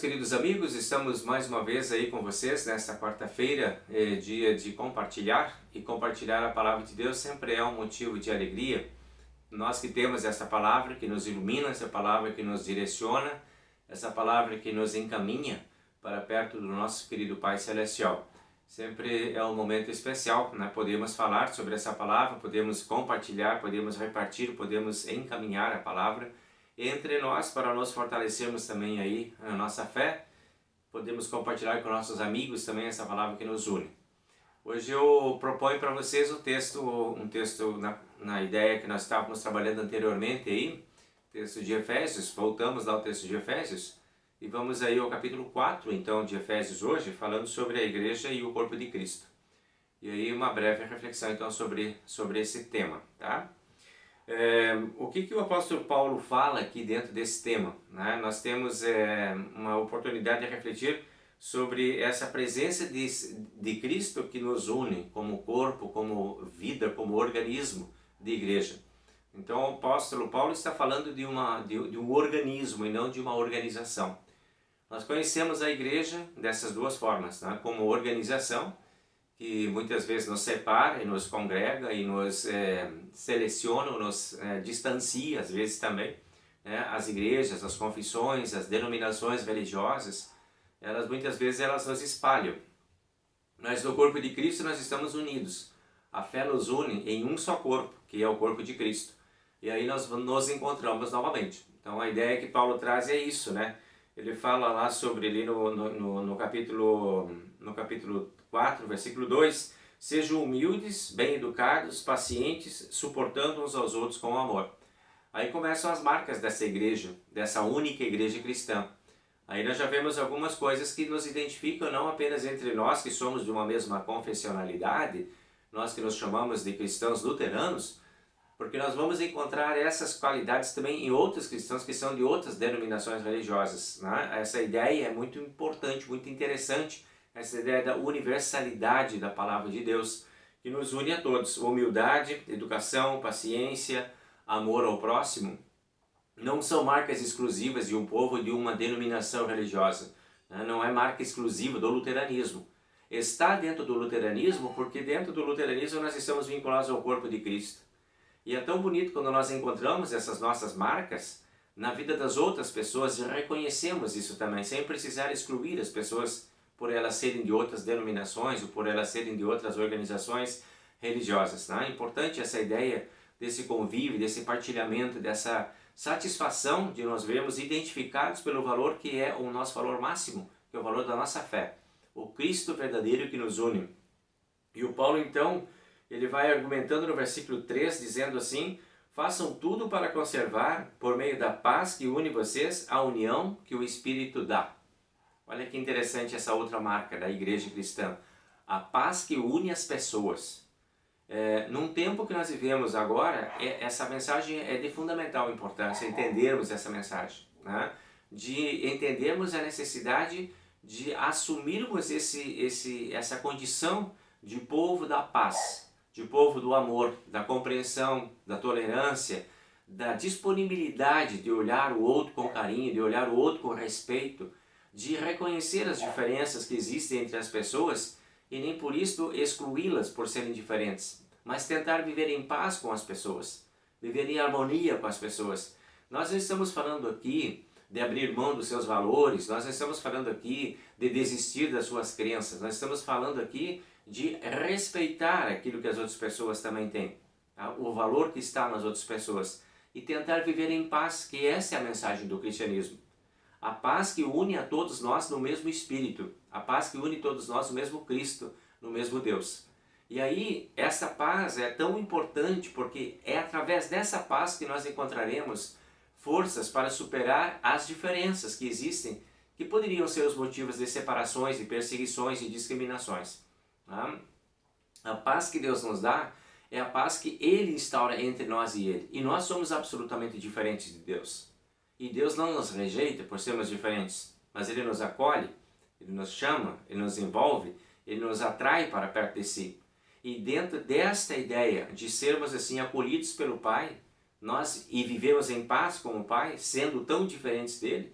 queridos amigos, estamos mais uma vez aí com vocês nesta quarta-feira, dia de compartilhar, e compartilhar a palavra de Deus sempre é um motivo de alegria. Nós que temos essa palavra que nos ilumina, essa palavra que nos direciona, essa palavra que nos encaminha para perto do nosso querido Pai Celestial. Sempre é um momento especial, né? Podemos falar sobre essa palavra, podemos compartilhar, podemos repartir, podemos encaminhar a palavra entre nós para nos fortalecermos também aí a nossa fé. Podemos compartilhar com nossos amigos também essa palavra que nos une. Hoje eu proponho para vocês um texto na ideia que nós estávamos trabalhando anteriormente aí, texto de Efésios. Voltamos lá ao texto de Efésios e vamos aí ao capítulo 4 então de Efésios hoje, falando sobre a igreja e o corpo de Cristo. E aí uma breve reflexão então sobre esse tema, tá? O que o apóstolo Paulo fala aqui dentro desse tema, né? Nós temos uma oportunidade de refletir sobre essa presença de Cristo que nos une como corpo, como vida, como organismo de igreja. Então o apóstolo Paulo está falando de um organismo e não de uma organização. Nós conhecemos a igreja dessas duas formas, né? Como organização, que muitas vezes nos separa e nos congrega e nos seleciona, nos distancia às vezes também, né? As igrejas, as confissões, as denominações religiosas, muitas vezes elas nos espalham. Mas no corpo de Cristo nós estamos unidos. A fé nos une em um só corpo, que é o corpo de Cristo. E aí nós nos encontramos novamente. Então a ideia que Paulo traz é isso, né? Ele fala lá sobre, ali no capítulo 4, versículo 2, sejam humildes, bem educados, pacientes, suportando uns aos outros com amor. Aí começam as marcas dessa igreja, dessa única igreja cristã. Aí nós já vemos algumas coisas que nos identificam não apenas entre nós que somos de uma mesma confessionalidade, nós que nos chamamos de cristãos luteranos, porque nós vamos encontrar essas qualidades também em outros cristãos que são de outras denominações religiosas, né? Essa ideia é muito importante, muito interessante, essa ideia da universalidade da palavra de Deus, que nos une a todos. Humildade, educação, paciência, amor ao próximo, não são marcas exclusivas de um povo, de uma denominação religiosa, né? Não é marca exclusiva do luteranismo. Está dentro do luteranismo porque dentro do luteranismo nós estamos vinculados ao corpo de Cristo. E é tão bonito quando nós encontramos essas nossas marcas na vida das outras pessoas e reconhecemos isso também, sem precisar excluir as pessoas por elas serem de outras denominações ou por elas serem de outras organizações religiosas. Né? É importante essa ideia desse convívio, desse partilhamento, dessa satisfação de nós vermos identificados pelo valor que é o nosso valor máximo, que é o valor da nossa fé, o Cristo verdadeiro que nos une. E o Paulo então, ele vai argumentando no versículo 3, dizendo assim: façam tudo para conservar, por meio da paz que une vocês, a união que o Espírito dá. Olha que interessante essa outra marca da igreja cristã. A paz que une as pessoas. Num tempo que nós vivemos agora, essa mensagem é de fundamental importância, entendermos essa mensagem, né? De entendermos a necessidade de assumirmos essa condição de povo da paz, de povo do amor, da compreensão, da tolerância, da disponibilidade de olhar o outro com carinho, de olhar o outro com respeito, de reconhecer as diferenças que existem entre as pessoas e nem por isso excluí-las por serem diferentes, mas tentar viver em paz com as pessoas, viver em harmonia com as pessoas. Nós não estamos falando aqui de abrir mão dos seus valores, nós não estamos falando aqui de desistir das suas crenças, nós estamos falando aqui de respeitar aquilo que as outras pessoas também têm, tá? O valor que está nas outras pessoas, e tentar viver em paz, que essa é a mensagem do cristianismo. A paz que une a todos nós no mesmo Espírito, a paz que une todos nós no mesmo Cristo, no mesmo Deus. E aí, essa paz é tão importante porque é através dessa paz que nós encontraremos forças para superar as diferenças que existem, que poderiam ser os motivos de separações, de perseguições e discriminações. A paz que Deus nos dá é a paz que Ele instaura entre nós e Ele. E nós somos absolutamente diferentes de Deus. E Deus não nos rejeita por sermos diferentes, mas Ele nos acolhe, Ele nos chama, Ele nos envolve, Ele nos atrai para perto de si. E dentro desta ideia de sermos assim acolhidos pelo Pai, nós e vivemos em paz com o Pai, sendo tão diferentes dele,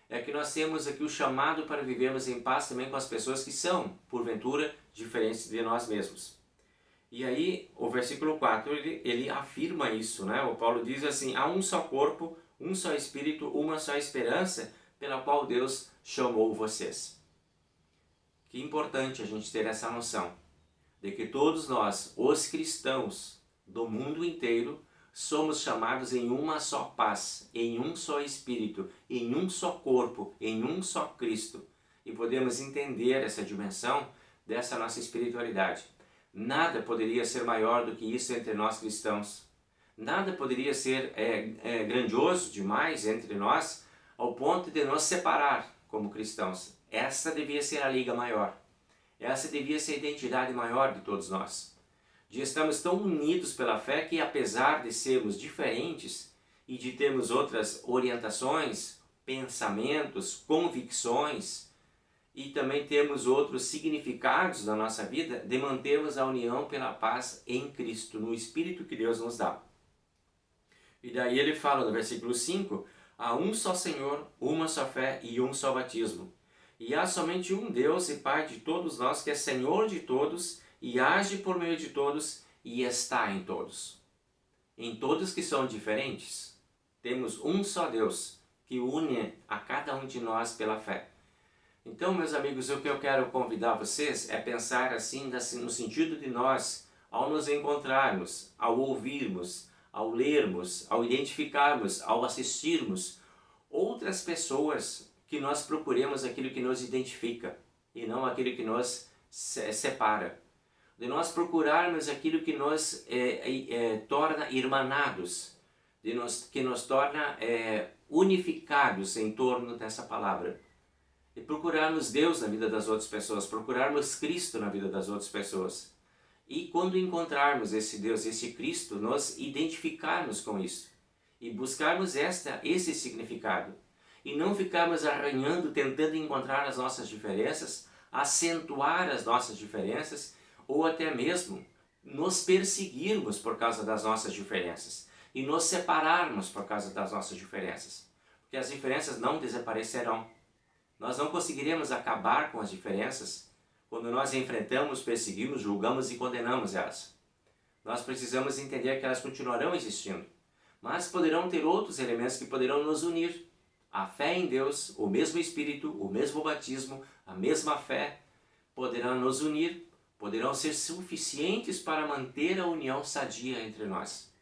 é que nós temos aqui o chamado para vivermos em paz também com as pessoas que são, porventura, diferentes de nós mesmos. E aí, o versículo 4, ele afirma isso, né? O Paulo diz assim: há um só corpo, um só Espírito, uma só esperança, pela qual Deus chamou vocês. Que importante a gente ter essa noção, de que todos nós, os cristãos do mundo inteiro, somos chamados em uma só paz, em um só Espírito, em um só corpo, em um só Cristo. E podemos entender essa dimensão dessa nossa espiritualidade. Nada poderia ser maior do que isso entre nós cristãos. Nada poderia ser grandioso demais entre nós ao ponto de nos separar como cristãos. Essa devia ser a liga maior. Essa devia ser a identidade maior de todos nós. De estamos tão unidos pela fé que, apesar de sermos diferentes e de termos outras orientações, pensamentos, convicções, e também temos outros significados na nossa vida, de mantermos a união pela paz em Cristo, no Espírito que Deus nos dá. E daí ele fala no versículo 5, há um só Senhor, uma só fé e um só batismo. E há somente um Deus e Pai de todos nós, que é Senhor de todos, e age por meio de todos, e está em todos. Em todos que são diferentes, temos um só Deus, que une a cada um de nós pela fé. Então, meus amigos, o que eu quero convidar vocês é pensar assim no sentido de nós, ao nos encontrarmos, ao ouvirmos, ao lermos, ao identificarmos, ao assistirmos outras pessoas, que nós procuremos aquilo que nos identifica e não aquilo que nos separa. De nós procurarmos aquilo que nos torna irmanados, que nos torna unificados em torno dessa palavra. E procurarmos Deus na vida das outras pessoas, procurarmos Cristo na vida das outras pessoas. E quando encontrarmos esse Deus, esse Cristo, nós identificarmos com isso e buscarmos esse significado. E não ficarmos arranhando, tentando encontrar as nossas diferenças, acentuar as nossas diferenças, ou até mesmo nos perseguirmos por causa das nossas diferenças e nos separarmos por causa das nossas diferenças. Porque as diferenças não desaparecerão. Nós não conseguiremos acabar com as diferenças quando nós enfrentamos, perseguimos, julgamos e condenamos elas. Nós precisamos entender que elas continuarão existindo, mas poderão ter outros elementos que poderão nos unir. A fé em Deus, o mesmo Espírito, o mesmo batismo, a mesma fé, poderão nos unir, poderão ser suficientes para manter a união sadia entre nós.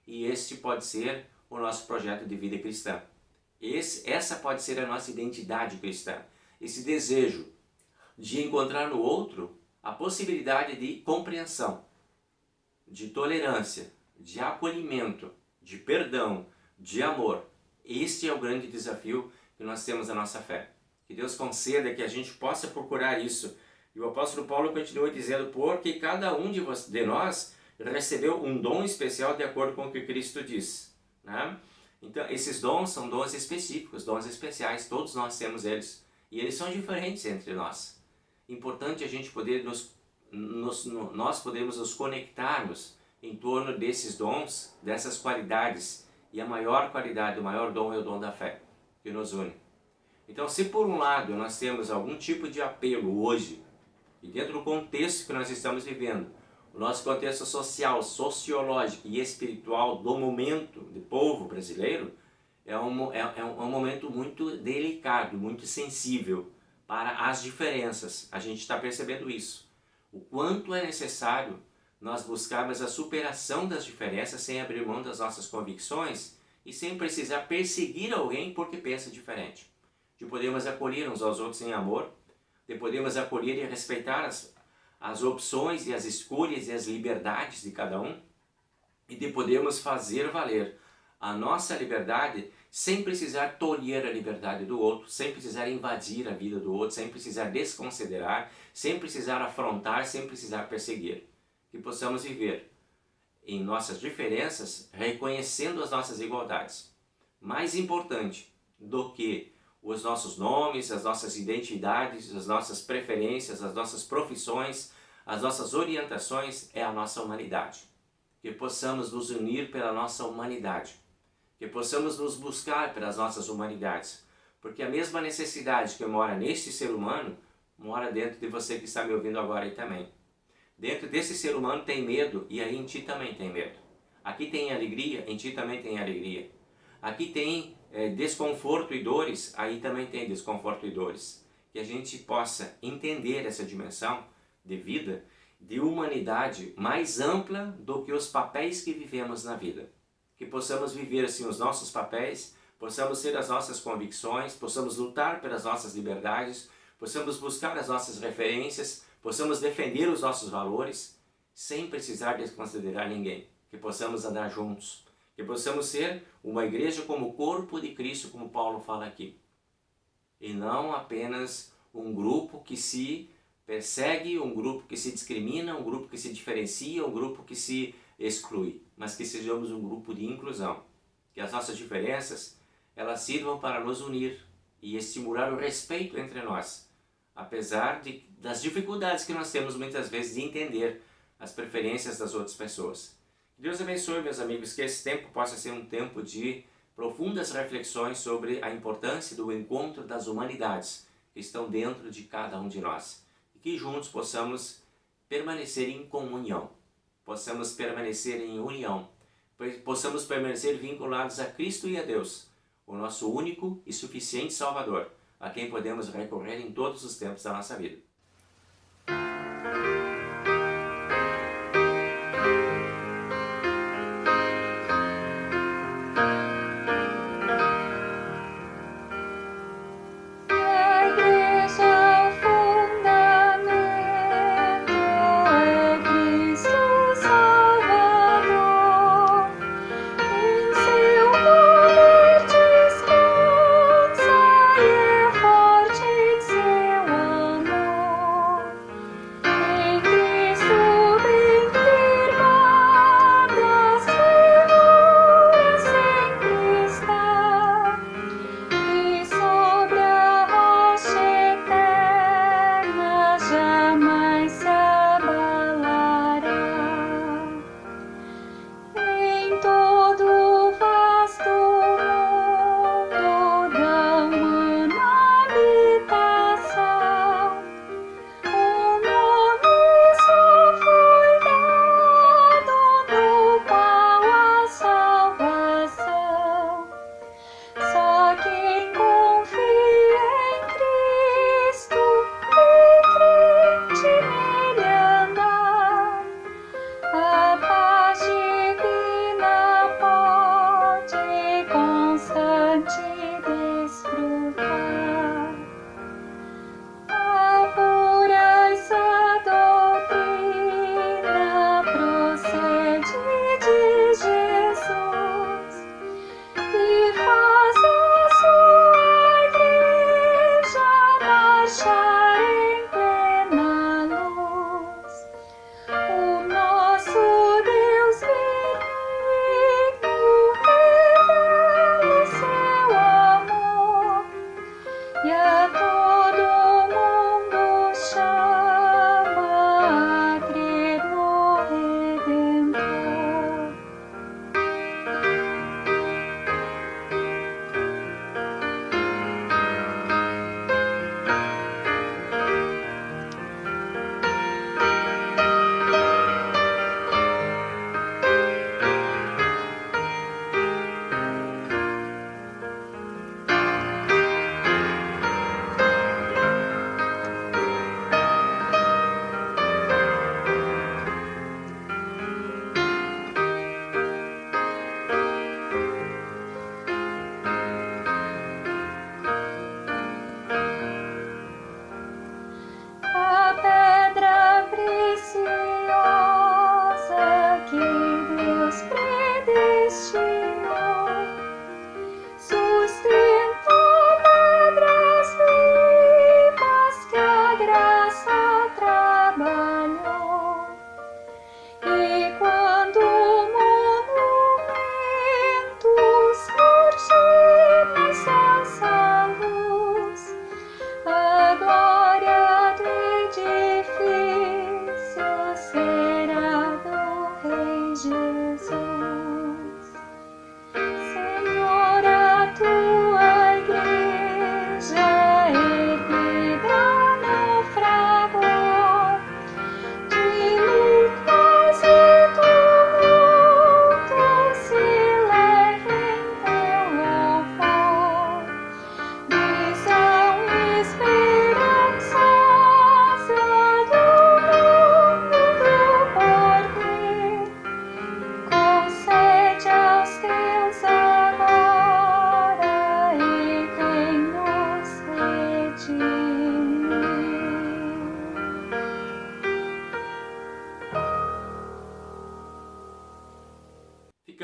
E este pode ser o nosso projeto de vida cristã. Essa pode ser a nossa identidade cristã. Esse desejo de encontrar no outro a possibilidade de compreensão, de tolerância, de acolhimento, de perdão, de amor. Este é o grande desafio que nós temos na nossa fé. Que Deus conceda que a gente possa procurar isso. E o apóstolo Paulo continua dizendo, porque cada um de nós recebeu um dom especial de acordo com o que Cristo diz. Né? Então, esses dons são dons específicos, dons especiais, todos nós temos eles. E eles são diferentes entre nós. Importante a gente poder nós podemos nos conectarmos em torno desses dons, dessas qualidades. E a maior qualidade, o maior dom é o dom da fé, que nos une. Então, se por um lado nós temos algum tipo de apelo hoje, e dentro do contexto que nós estamos vivendo, o nosso contexto social, sociológico e espiritual do momento do povo brasileiro, é um momento muito delicado, muito sensível para as diferenças. A gente está percebendo isso. O quanto é necessário nós buscarmos a superação das diferenças sem abrir mão das nossas convicções e sem precisar perseguir alguém porque pensa diferente. De podermos acolher uns aos outros em amor, de podermos acolher e respeitar as opções e as escolhas e as liberdades de cada um e de podermos fazer valer a nossa liberdade sem precisar tolher a liberdade do outro, sem precisar invadir a vida do outro, sem precisar desconsiderar, sem precisar afrontar, sem precisar perseguir. Que possamos viver em nossas diferenças, reconhecendo as nossas igualdades. Mais importante do que os nossos nomes, as nossas identidades, as nossas preferências, as nossas profissões, as nossas orientações, é a nossa humanidade. Que possamos nos unir pela nossa humanidade. Que possamos nos buscar pelas nossas humanidades. Porque a mesma necessidade que mora neste ser humano, mora dentro de você que está me ouvindo agora aí também. Dentro desse ser humano tem medo, e aí em ti também tem medo. Aqui tem alegria, em ti também tem alegria. Aqui tem desconforto e dores, aí também tem desconforto e dores. Que a gente possa entender essa dimensão de vida, de humanidade mais ampla do que os papéis que vivemos na vida. Que possamos viver assim os nossos papéis, possamos ter as nossas convicções, possamos lutar pelas nossas liberdades, possamos buscar as nossas referências, possamos defender os nossos valores, sem precisar desconsiderar ninguém. Que possamos andar juntos, que possamos ser uma igreja como o corpo de Cristo, como Paulo fala aqui. E não apenas um grupo que se persegue, um grupo que se discrimina, um grupo que se diferencia, um grupo que se exclui, mas que sejamos um grupo de inclusão. Que as nossas diferenças, elas sirvam para nos unir e estimular o respeito entre nós, apesar das dificuldades que nós temos muitas vezes de entender as preferências das outras pessoas. Que Deus abençoe, meus amigos, que esse tempo possa ser um tempo de profundas reflexões sobre a importância do encontro das humanidades que estão dentro de cada um de nós. E que juntos possamos permanecer em comunhão, possamos permanecer em união, possamos permanecer vinculados a Cristo e a Deus, o nosso único e suficiente Salvador, a quem podemos recorrer em todos os tempos da nossa vida.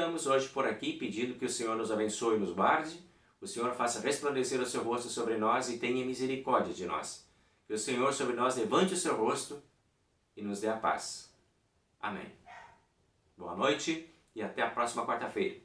ficamos hoje por aqui pedindo que o Senhor nos abençoe e nos guarde, o Senhor faça resplandecer o seu rosto sobre nós e tenha misericórdia de nós. Que o Senhor sobre nós levante o seu rosto e nos dê a paz. Amém. Boa noite e até a próxima quarta-feira.